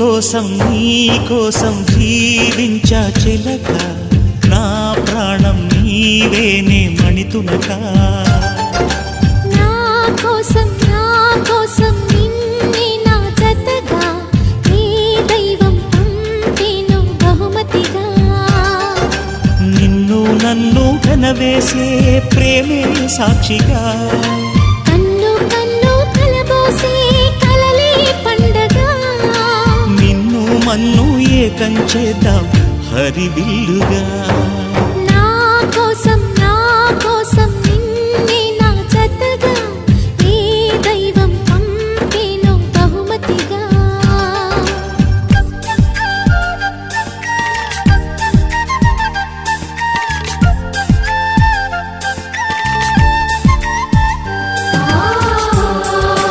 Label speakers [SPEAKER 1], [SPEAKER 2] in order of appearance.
[SPEAKER 1] కోసం జీవించా చిలక నా ప్రాణం నీవేనే మణితునక
[SPEAKER 2] నా కోసం నిన్నే నా జతగా నీ దైవం పంపేను బహుమతిగా
[SPEAKER 1] నిన్ను నన్ను కనవేసే ప్రేమే సాక్షిగా
[SPEAKER 2] కన్ను కలబోసే కలలే పండగ
[SPEAKER 1] నిన్ను మన్ను ఏకం చేద్దాం హరివిల్లుగా